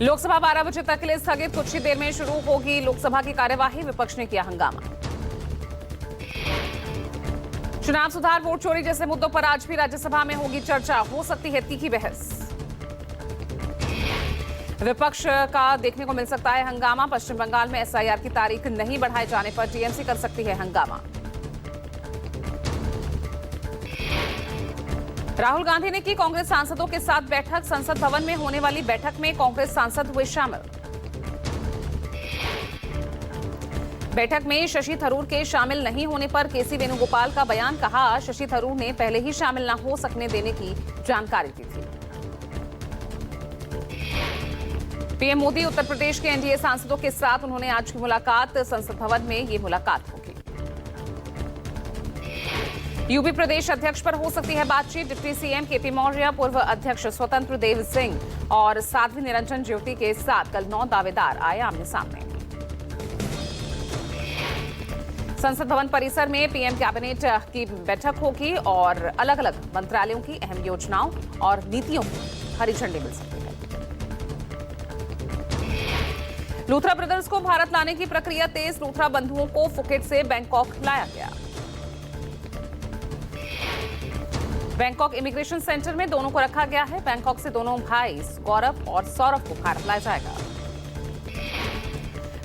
लोकसभा 12 बजे तक के लिए स्थगित। कुछ ही देर में शुरू होगी लोकसभा की कार्यवाही। विपक्ष ने किया हंगामा। चुनाव सुधार, वोट चोरी जैसे मुद्दों पर आज भी राज्यसभा में होगी चर्चा। हो सकती है तीखी बहस। विपक्ष का देखने को मिल सकता है हंगामा। पश्चिम बंगाल में एसआईआर की तारीख नहीं बढ़ाए जाने पर टीएमसी कर सकती है हंगामा। राहुल गांधी ने की कांग्रेस सांसदों के साथ बैठक। संसद भवन में होने वाली बैठक में कांग्रेस सांसद हुए शामिल। बैठक में शशि थरूर के शामिल नहीं होने पर केसी वेणुगोपाल का बयान। कहा, शशि थरूर ने पहले ही शामिल न हो सकने देने की जानकारी दी थी। पीएम मोदी उत्तर प्रदेश के एनडीए सांसदों के साथ उन्होंने आज की मुलाकात। संसद भवन में ये मुलाकात होगी। यूपी प्रदेश अध्यक्ष पर हो सकती है बातचीत। डिप्टी सीएम केपी मौर्य, पूर्व अध्यक्ष स्वतंत्र देव सिंह और साध्वी निरंजन ज्योति के साथ कल 9 दावेदार आए आमने सामने। संसद भवन परिसर में पीएम कैबिनेट की बैठक होगी और अलग अलग मंत्रालयों की अहम योजनाओं और नीतियों को हरी झंडी मिल सकती है। लूथरा ब्रदर्स को भारत लाने की प्रक्रिया तेज। लूथरा बंधुओं को फुकेट से बैंकॉक लाया गया। बैंकॉक इमिग्रेशन सेंटर में दोनों को रखा गया है। बैंकॉक से दोनों भाई गौरव और सौरभ को भारत लाया जाएगा।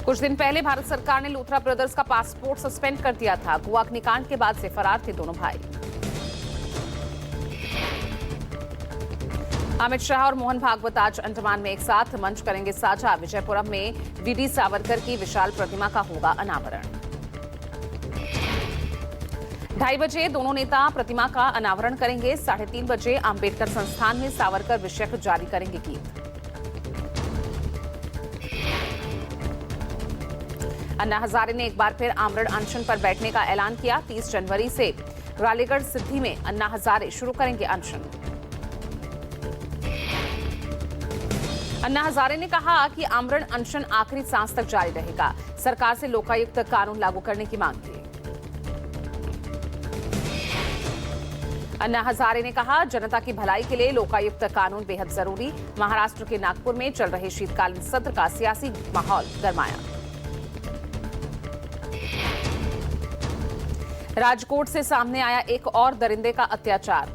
कुछ दिन पहले भारत सरकार ने लूथरा ब्रदर्स का पासपोर्ट सस्पेंड कर दिया था। गोवा अग्निकांड के बाद से फरार थे दोनों भाई। अमित शाह और मोहन भागवत आज अंडमान में एक साथ मंच करेंगे साझा। विजयपुरम में वीडी सावरकर की विशाल प्रतिमा का होगा अनावरण। 2:30 बजे दोनों नेता प्रतिमा का अनावरण करेंगे। 3:30 बजे अंबेडकर संस्थान में सावरकर विषयक जारी करेंगे गीत। अन्ना हजारे ने एक बार फिर आमरण अनशन पर बैठने का ऐलान किया। 30 जनवरी से रालेगढ़ सिद्धि में अन्ना हजारे शुरू करेंगे अनशन। अन्ना हजारे ने कहा कि आमरण अनशन आखिरी सांस तक जारी रहेगा। सरकार से लोकायुक्त कानून लागू करने की मांग की। अन्ना हजारे ने कहा, जनता की भलाई के लिए लोकायुक्त कानून बेहद जरूरी। महाराष्ट्र के नागपुर में चल रहे शीतकालीन सत्र का सियासी माहौल गरमाया। राजकोट से सामने आया एक और दरिंदे का अत्याचार।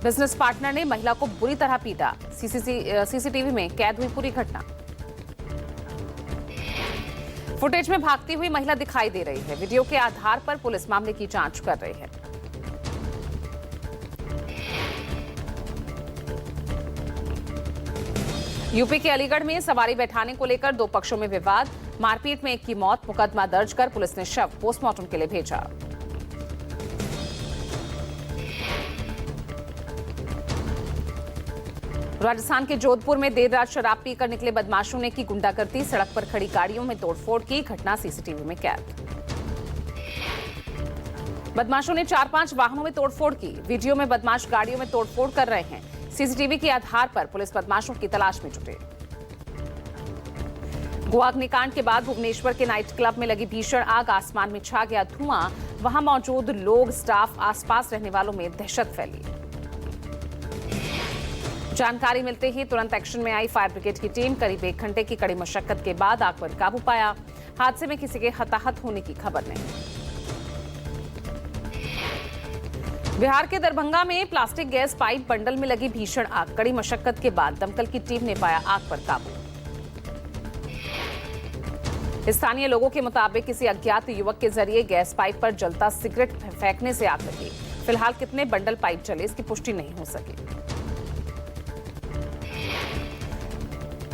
बिजनेस पार्टनर ने महिला को बुरी तरह पीटा। सीसीटीवी में कैद हुई पूरी घटना। फुटेज में भागती हुई महिला दिखाई दे रही है। वीडियो के आधार पर पुलिस मामले की जांच कर रही है। यूपी के अलीगढ़ में सवारी बैठाने को लेकर 2 पक्षों में विवाद। मारपीट में एक की मौत। मुकदमा दर्ज कर पुलिस ने शव पोस्टमार्टम के लिए भेजा। राजस्थान के जोधपुर में देर रात शराब पीकर निकले बदमाशों ने की गुंडागर्दी। सड़क पर खड़ी गाड़ियों में तोड़फोड़ की। घटना सीसीटीवी में कैद। बदमाशों ने 4-5 वाहनों में तोड़फोड़ की। वीडियो में बदमाश गाड़ियों में तोड़फोड़ कर रहे हैं। सीसीटीवी के आधार पर पुलिस बदमाशों की तलाश में जुटे। गोवा अग्निकांड के बाद भुवनेश्वर के नाइट क्लब में लगी भीषण आग। आसमान में छा गया धुआं। वहां मौजूद लोग, स्टाफ, आसपास रहने वालों में दहशत फैली। जानकारी मिलते ही तुरंत एक्शन में आई फायर ब्रिगेड की टीम। करीब 1 घंटे की कड़ी मशक्कत के बाद आग पर काबू पाया। हादसे में किसी के हताहत होने की खबर नहीं। बिहार के दरभंगा में प्लास्टिक गैस पाइप बंडल में लगी भीषण आग। कड़ी मशक्कत के बाद दमकल की टीम ने पाया आग पर काबू। स्थानीय लोगों के मुताबिक किसी अज्ञात युवक के जरिए गैस पाइप पर जलता सिगरेट फेंकने से आग लगी। फिलहाल कितने बंडल पाइप जले इसकी पुष्टि नहीं हो सकी।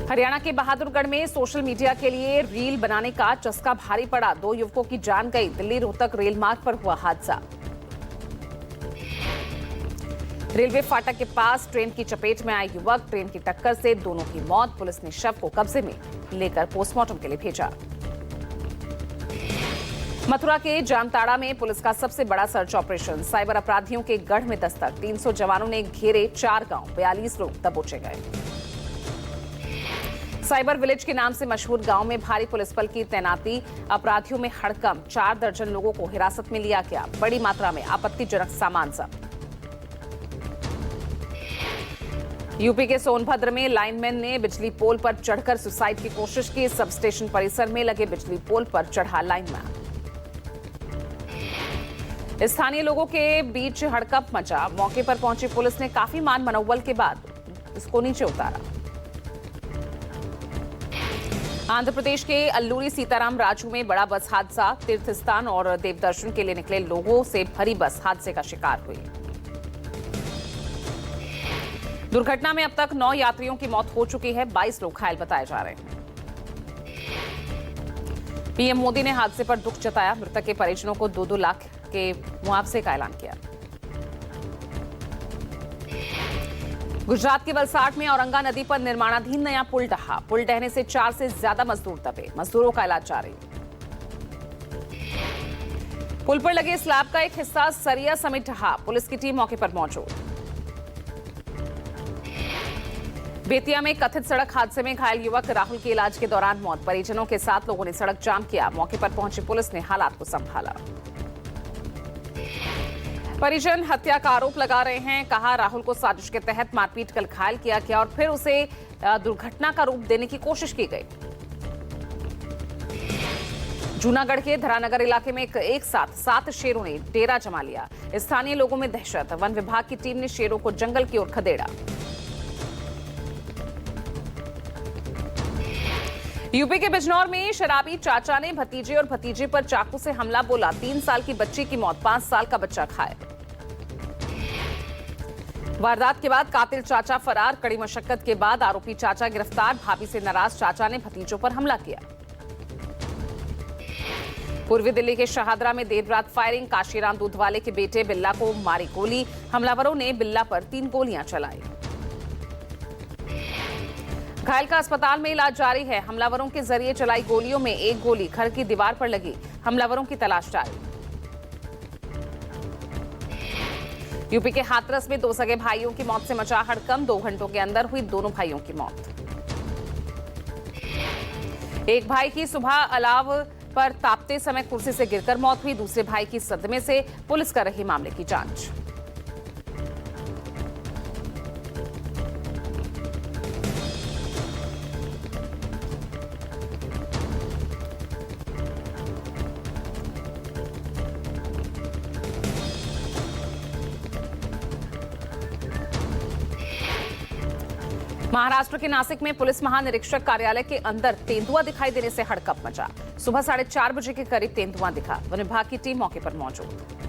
हरियाणा के बहादुरगढ़ में सोशल मीडिया के लिए रील बनाने का चस्का भारी पड़ा। 2 युवकों की जान गई। दिल्ली रोहतक रेल मार्ग पर हुआ हादसा। रेलवे फाटक के पास ट्रेन की चपेट में आए युवक। ट्रेन की टक्कर से दोनों की मौत। पुलिस ने शव को कब्जे में लेकर पोस्टमार्टम के लिए भेजा। मथुरा के जामताड़ा में पुलिस का सबसे बड़ा सर्च ऑपरेशन। साइबर अपराधियों के गढ़ में दस्तक। 300 जवानों ने घेरे 4 गांव। 42 लोग दबोचे गए। साइबर विलेज के नाम से मशहूर गांव में भारी पुलिस बल की तैनाती। अपराधियों में हड़कंप। 4 दर्जन लोगों को हिरासत में लिया गया। बड़ी मात्रा में आपत्तिजनक सामान जब्त। यूपी के सोनभद्र में लाइनमैन ने बिजली पोल पर चढ़कर सुसाइड की कोशिश की। सब स्टेशन परिसर में लगे बिजली पोल पर चढ़ा लाइनमैन। स्थानीय लोगों के बीच हड़कंप मचा। मौके पर पहुंची पुलिस ने काफी मान मनोबल के बाद इसको नीचे उतारा। आंध्र प्रदेश के अल्लूरी सीताराम राजू में बड़ा बस हादसा। तीर्थ स्थान और देवदर्शन के लिए निकले लोगों से भरी बस हादसे का शिकार हुई। दुर्घटना में अब तक 9 यात्रियों की मौत हो चुकी है। 22 लोग घायल बताए जा रहे हैं। पीएम मोदी ने हादसे पर दुख जताया। मृतक के परिजनों को 2-2 लाख के मुआवजे का ऐलान किया। गुजरात के वलसाड में औरंगा नदी पर निर्माणाधीन नया पुल ढहा। पुल ढहने से 4 से ज्यादा मजदूर दबे। मजदूरों का इलाज जारी। पुल पर लगे स्लैब का एक हिस्सा सरिया समेत ढहा। पुलिस की टीम मौके पर मौजूद। बेतिया में कथित सड़क हादसे में घायल युवक राहुल के इलाज के दौरान मौत। परिजनों के साथ लोगों ने सड़क जाम किया। मौके पर पहुंची पुलिस ने हालात को संभाला। परिजन हत्या का आरोप लगा रहे हैं। कहा, राहुल को साजिश के तहत मारपीट कर घायल किया गया और फिर उसे दुर्घटना का रूप देने की कोशिश की गई। जूनागढ़ के धरानगर इलाके में एक साथ 7 शेरों ने डेरा जमा लिया। स्थानीय लोगों में दहशत। वन विभाग की टीम ने शेरों को जंगल की ओर खदेड़ा। यूपी के बिजनौर में शराबी चाचा ने भतीजे और भतीजे पर चाकू से हमला बोला। 3 साल की बच्ची की मौत, 5 साल का बच्चा घायल। वारदात के बाद कातिल चाचा फरार। कड़ी मशक्कत के बाद आरोपी चाचा गिरफ्तार। भाभी से नाराज चाचा ने भतीजों पर हमला किया। पूर्वी दिल्ली के शाहदरा में देर रात फायरिंग। काशीराम दूधवाले के बेटे बिल्ला को मारी गोली। हमलावरों ने बिल्ला पर 3 गोलियां चलाई। घायल का अस्पताल में इलाज जारी है। हमलावरों के जरिए चलाई गोलियों में एक गोली घर की दीवार पर लगी। हमलावरों की तलाश जारी। यूपी के हाथरस में 2 सगे भाइयों की मौत से मचा हड़कंप। 2 घंटों के अंदर हुई दोनों भाइयों की मौत। एक भाई की सुबह अलाव पर तापते समय कुर्सी से गिरकर मौत हुई। दूसरे भाई की सदमे से पुलिस कर रही मामले की जांच। महाराष्ट्र के नासिक में पुलिस महानिरीक्षक कार्यालय के अंदर तेंदुआ दिखाई देने से हड़कंप मचा। सुबह 4:30 बजे के करीब तेंदुआ दिखा। वन विभाग की टीम मौके पर मौजूद।